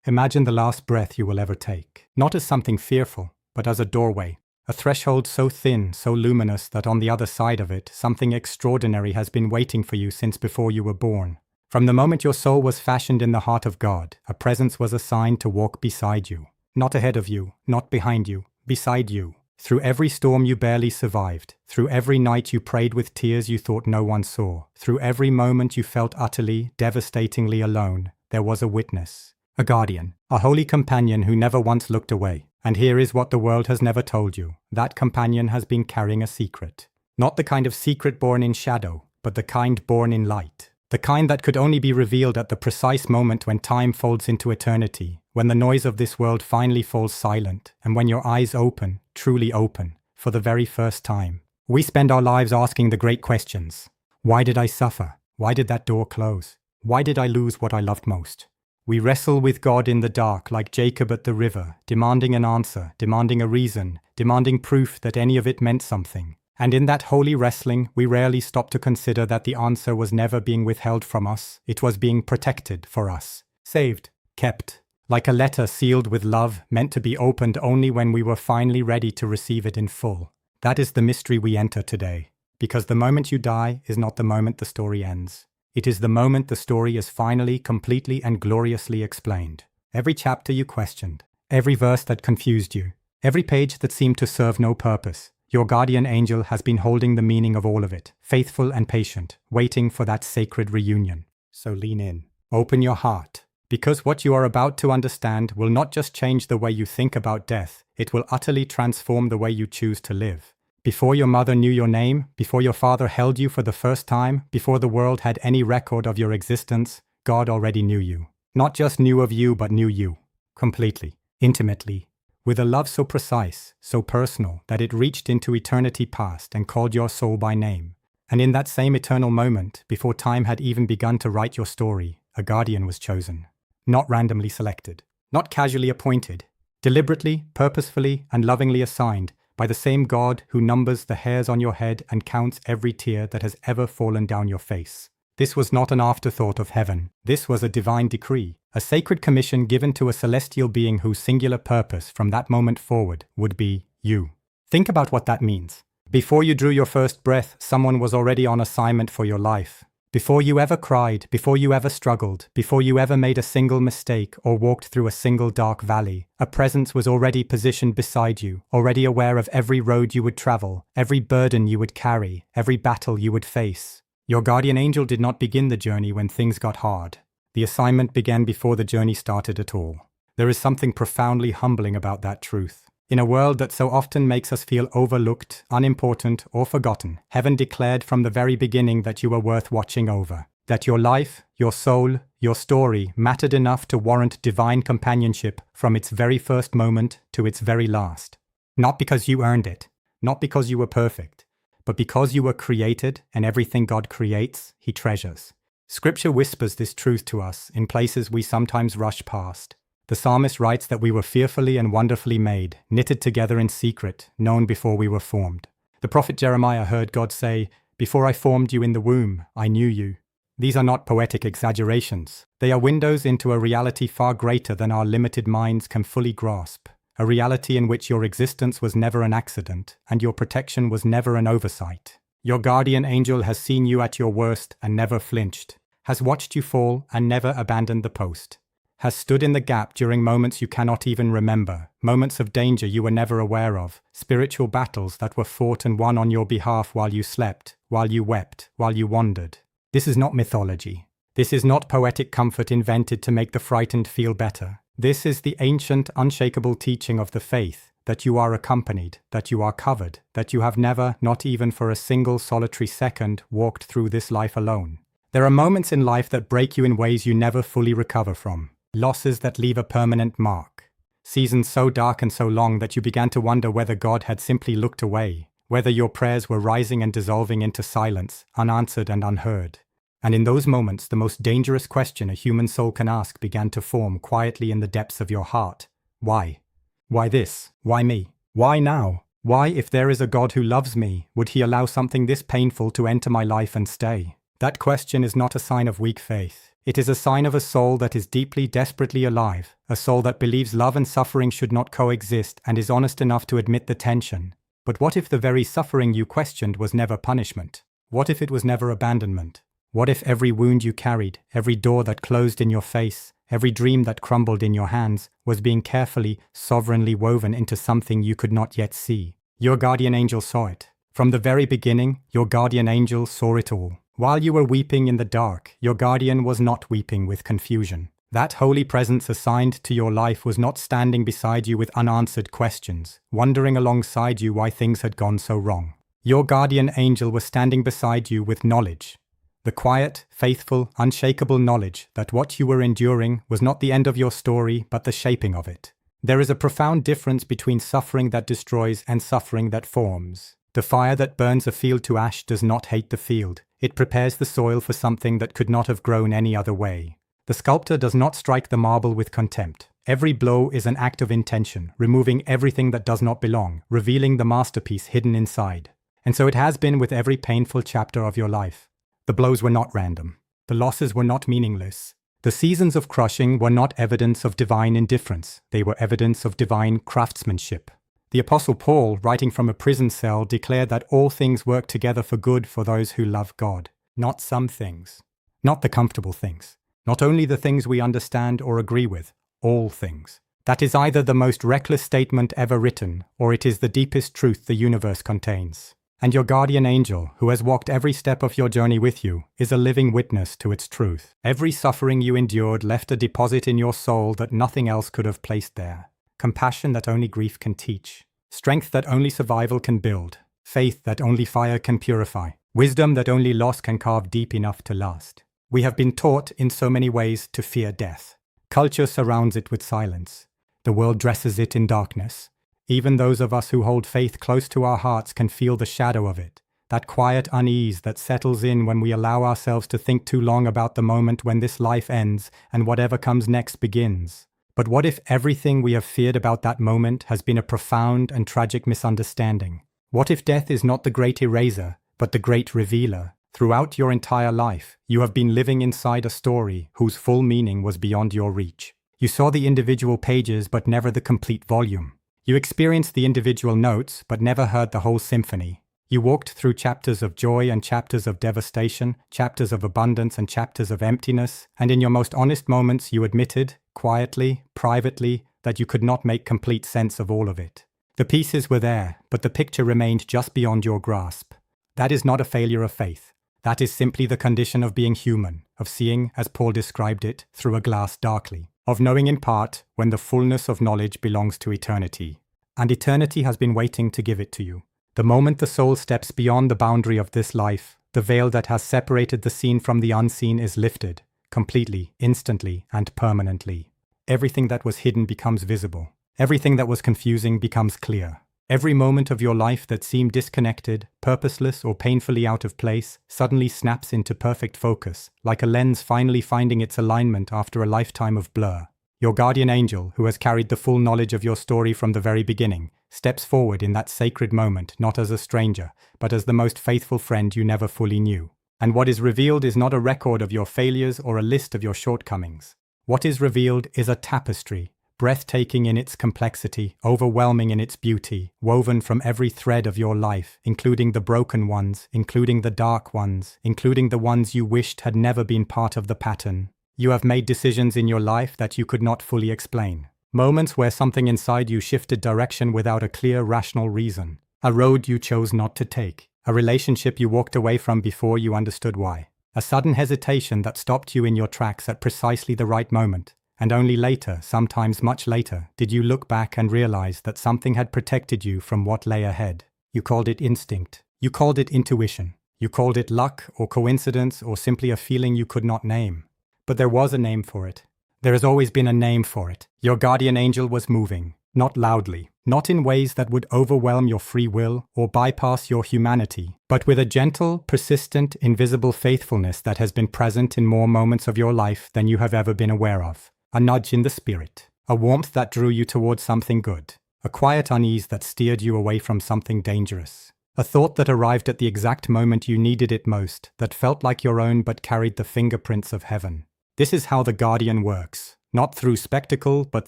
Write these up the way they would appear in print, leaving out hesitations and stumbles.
Imagine the last breath you will ever take, not as something fearful, but as a doorway, a threshold so thin, so luminous that on the other side of it, something extraordinary has been waiting for you since before you were born. From the moment your soul was fashioned in the heart of God, a presence was assigned to walk beside you. Not ahead of you, not behind you, beside you. Through every storm you barely survived, through every night you prayed with tears you thought no one saw, through every moment you felt utterly, devastatingly alone, there was a witness, a guardian, a holy companion who never once looked away. And here is what the world has never told you. That companion has been carrying a secret. Not the kind of secret born in shadow, but the kind born in light. The kind that could only be revealed at the precise moment when time folds into eternity, when the noise of this world finally falls silent, and when your eyes open, truly open, for the very first time. We spend our lives asking the great questions. Why did I suffer? Why did that door close? Why did I lose what I loved most? We wrestle with God in the dark like Jacob at the river, demanding an answer, demanding a reason, demanding proof that any of it meant something. And in that holy wrestling, we rarely stop to consider that the answer was never being withheld from us, it was being protected for us. Saved, kept, like a letter sealed with love, meant to be opened only when we were finally ready to receive it in full. That is the mystery we enter today, because the moment you die is not the moment the story ends. It is the moment the story is finally, completely and gloriously explained. Every chapter you questioned, every verse that confused you, every page that seemed to serve no purpose, your guardian angel has been holding the meaning of all of it, faithful and patient, waiting for that sacred reunion. So lean in, open your heart, because what you are about to understand will not just change the way you think about death, it will utterly transform the way you choose to live. Before your mother knew your name, before your father held you for the first time, before the world had any record of your existence, God already knew you. Not just knew of you, but knew you. Completely, intimately, with a love so precise, so personal, that it reached into eternity past and called your soul by name. And in that same eternal moment, before time had even begun to write your story, a guardian was chosen. Not randomly selected, not casually appointed, deliberately, purposefully, and lovingly assigned, by the same God who numbers the hairs on your head and counts every tear that has ever fallen down your face. This was not an afterthought of heaven. This was a divine decree, a sacred commission given to a celestial being whose singular purpose from that moment forward would be you. Think about what that means. Before you drew your first breath, someone was already on assignment for your life. Before you ever cried, before you ever struggled, before you ever made a single mistake or walked through a single dark valley, a presence was already positioned beside you, already aware of every road you would travel, every burden you would carry, every battle you would face. Your guardian angel did not begin the journey when things got hard. The assignment began before the journey started at all. There is something profoundly humbling about that truth. In a world that so often makes us feel overlooked, unimportant, or forgotten, heaven declared from the very beginning that you were worth watching over. That your life, your soul, your story mattered enough to warrant divine companionship from its very first moment to its very last. Not because you earned it, not because you were perfect, but because you were created and everything God creates, He treasures. Scripture whispers this truth to us in places we sometimes rush past. The psalmist writes that we were fearfully and wonderfully made, knitted together in secret, known before we were formed. The prophet Jeremiah heard God say, "Before I formed you in the womb, I knew you." These are not poetic exaggerations. They are windows into a reality far greater than our limited minds can fully grasp. A reality in which your existence was never an accident, and your protection was never an oversight. Your guardian angel has seen you at your worst and never flinched, has watched you fall and never abandoned the post, has stood in the gap during moments you cannot even remember, moments of danger you were never aware of, spiritual battles that were fought and won on your behalf while you slept, while you wept, while you wandered. This is not mythology. This is not poetic comfort invented to make the frightened feel better. This is the ancient, unshakable teaching of the faith, that you are accompanied, that you are covered, that you have never, not even for a single solitary second, walked through this life alone. There are moments in life that break you in ways you never fully recover from. Losses that leave a permanent mark. Seasons so dark and so long that you began to wonder whether God had simply looked away, whether your prayers were rising and dissolving into silence, unanswered and unheard. And in those moments, the most dangerous question a human soul can ask began to form quietly in the depths of your heart. Why? Why this? Why me? Why now? Why, if there is a God who loves me, would He allow something this painful to enter my life and stay? That question is not a sign of weak faith. It is a sign of a soul that is deeply, desperately alive, a soul that believes love and suffering should not coexist and is honest enough to admit the tension. But what if the very suffering you questioned was never punishment? What if it was never abandonment? What if every wound you carried, every door that closed in your face, every dream that crumbled in your hands was being carefully, sovereignly woven into something you could not yet see? Your guardian angel saw it. From the very beginning, your guardian angel saw it all. While you were weeping in the dark, your guardian was not weeping with confusion. That holy presence assigned to your life was not standing beside you with unanswered questions, wondering alongside you why things had gone so wrong. Your guardian angel was standing beside you with knowledge. The quiet, faithful, unshakable knowledge that what you were enduring was not the end of your story, but the shaping of it. There is a profound difference between suffering that destroys and suffering that forms. The fire that burns a field to ash does not hate the field. It prepares the soil for something that could not have grown any other way. The sculptor does not strike the marble with contempt. Every blow is an act of intention, removing everything that does not belong, revealing the masterpiece hidden inside. And so it has been with every painful chapter of your life. The blows were not random. The losses were not meaningless. The seasons of crushing were not evidence of divine indifference. They were evidence of divine craftsmanship. The Apostle Paul, writing from a prison cell, declared that all things work together for good for those who love God. Not some things. Not the comfortable things. Not only the things we understand or agree with. All things. That is either the most reckless statement ever written, or it is the deepest truth the universe contains. And your guardian angel, who has walked every step of your journey with you, is a living witness to its truth. Every suffering you endured left a deposit in your soul that nothing else could have placed there. Compassion that only grief can teach. Strength that only survival can build. Faith that only fire can purify. Wisdom that only loss can carve deep enough to last. We have been taught in so many ways to fear death. Culture surrounds it with silence. The world dresses it in darkness. Even those of us who hold faith close to our hearts can feel the shadow of it. That quiet unease that settles in when we allow ourselves to think too long about the moment when this life ends and whatever comes next begins. But what if everything we have feared about that moment has been a profound and tragic misunderstanding? What if death is not the great eraser, but the great revealer? Throughout your entire life, you have been living inside a story whose full meaning was beyond your reach. You saw the individual pages, but never the complete volume. You experienced the individual notes, but never heard the whole symphony. You walked through chapters of joy and chapters of devastation, chapters of abundance and chapters of emptiness, and in your most honest moments you admitted, quietly, privately, that you could not make complete sense of all of it. The pieces were there, but the picture remained just beyond your grasp. That is not a failure of faith. That is simply the condition of being human, of seeing, as Paul described it, through a glass darkly, of knowing in part when the fullness of knowledge belongs to eternity. And eternity has been waiting to give it to you. The moment the soul steps beyond the boundary of this life, the veil that has separated the seen from the unseen is lifted, completely, instantly, and permanently. Everything that was hidden becomes visible. Everything that was confusing becomes clear. Every moment of your life that seemed disconnected, purposeless, or painfully out of place suddenly snaps into perfect focus, like a lens finally finding its alignment after a lifetime of blur. Your guardian angel, who has carried the full knowledge of your story from the very beginning, steps forward in that sacred moment not as a stranger, but as the most faithful friend you never fully knew. And what is revealed is not a record of your failures or a list of your shortcomings. What is revealed is a tapestry, breathtaking in its complexity, overwhelming in its beauty, woven from every thread of your life, including the broken ones, including the dark ones, including the ones you wished had never been part of the pattern. You have made decisions in your life that you could not fully explain. Moments where something inside you shifted direction without a clear, rational reason. A road you chose not to take. A relationship you walked away from before you understood why. A sudden hesitation that stopped you in your tracks at precisely the right moment. And only later, sometimes much later, did you look back and realize that something had protected you from what lay ahead. You called it instinct. You called it intuition. You called it luck or coincidence or simply a feeling you could not name. But there was a name for it. There has always been a name for it. Your guardian angel was moving, not loudly, not in ways that would overwhelm your free will or bypass your humanity, but with a gentle, persistent, invisible faithfulness that has been present in more moments of your life than you have ever been aware of. A nudge in the spirit, a warmth that drew you towards something good, a quiet unease that steered you away from something dangerous. A thought that arrived at the exact moment you needed it most, that felt like your own but carried the fingerprints of heaven. This is how the guardian works, not through spectacle, but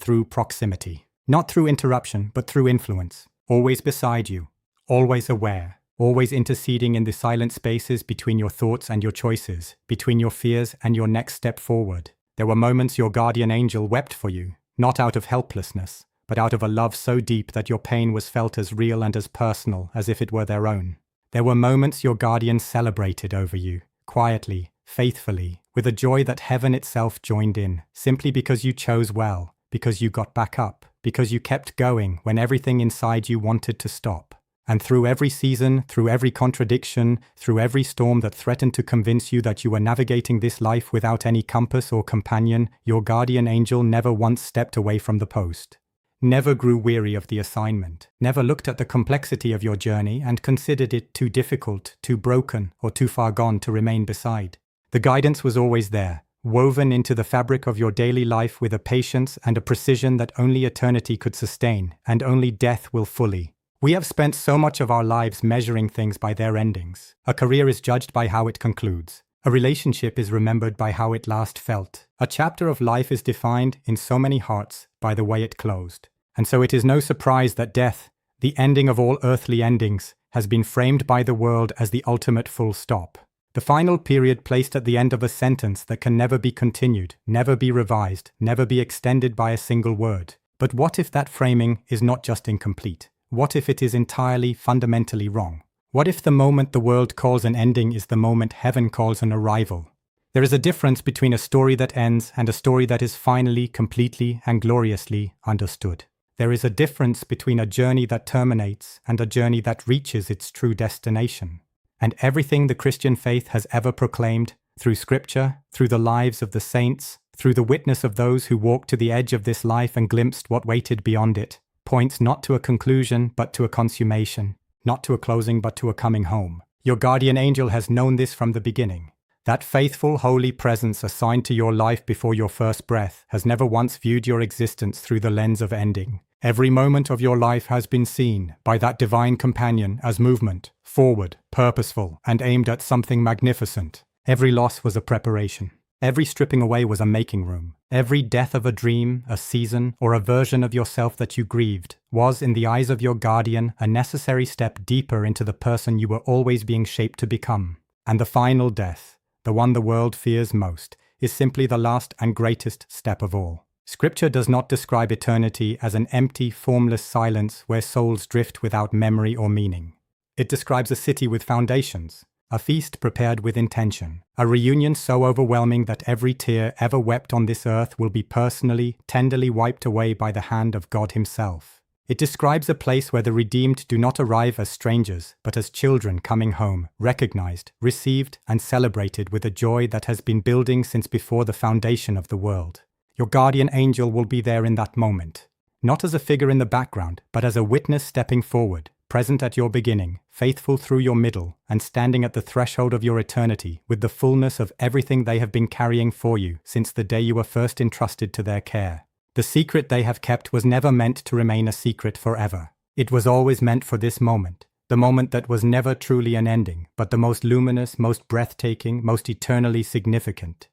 through proximity. Not through interruption, but through influence. Always beside you, always aware, always interceding in the silent spaces between your thoughts and your choices, between your fears and your next step forward. There were moments your guardian angel wept for you, not out of helplessness, but out of a love so deep that your pain was felt as real and as personal as if it were their own. There were moments your guardian celebrated over you, quietly, faithfully, with a joy that heaven itself joined in, simply because you chose well, because you got back up, because you kept going when everything inside you wanted to stop. And through every season, through every contradiction, through every storm that threatened to convince you that you were navigating this life without any compass or companion, your guardian angel never once stepped away from the post. Never grew weary of the assignment, never looked at the complexity of your journey and considered it too difficult, too broken, or too far gone to remain beside. The guidance was always there, woven into the fabric of your daily life with a patience and a precision that only eternity could sustain, and only death will fully. We have spent so much of our lives measuring things by their endings. A career is judged by how it concludes. A relationship is remembered by how it last felt. A chapter of life is defined in so many hearts by the way it closed. And so it is no surprise that death, the ending of all earthly endings, has been framed by the world as the ultimate full stop. The final period placed at the end of a sentence that can never be continued, never be revised, never be extended by a single word. But what if that framing is not just incomplete? What if it is entirely, fundamentally wrong? What if the moment the world calls an ending is the moment heaven calls an arrival? There is a difference between a story that ends and a story that is finally, completely, and gloriously understood. There is a difference between a journey that terminates and a journey that reaches its true destination. And everything the Christian faith has ever proclaimed, through Scripture, through the lives of the saints, through the witness of those who walked to the edge of this life and glimpsed what waited beyond it, points not to a conclusion but to a consummation, not to a closing but to a coming home. Your guardian angel has known this from the beginning. That faithful, holy presence assigned to your life before your first breath has never once viewed your existence through the lens of ending. Every moment of your life has been seen by that divine companion as movement, forward, purposeful, and aimed at something magnificent. Every loss was a preparation. Every stripping away was a making room. Every death of a dream, a season, or a version of yourself that you grieved was, in the eyes of your guardian, a necessary step deeper into the person you were always being shaped to become. And the final death, the one the world fears most, is simply the last and greatest step of all. Scripture does not describe eternity as an empty, formless silence where souls drift without memory or meaning. It describes a city with foundations, a feast prepared with intention, a reunion so overwhelming that every tear ever wept on this earth will be personally, tenderly wiped away by the hand of God Himself. It describes a place where the redeemed do not arrive as strangers, but as children coming home, recognized, received, and celebrated with a joy that has been building since before the foundation of the world. Your guardian angel will be there in that moment, not as a figure in the background, but as a witness stepping forward, present at your beginning, faithful through your middle, and standing at the threshold of your eternity with the fullness of everything they have been carrying for you since the day you were first entrusted to their care. The secret they have kept was never meant to remain a secret forever. It was always meant for this moment, the moment that was never truly an ending, but the most luminous, most breathtaking, most eternally significant.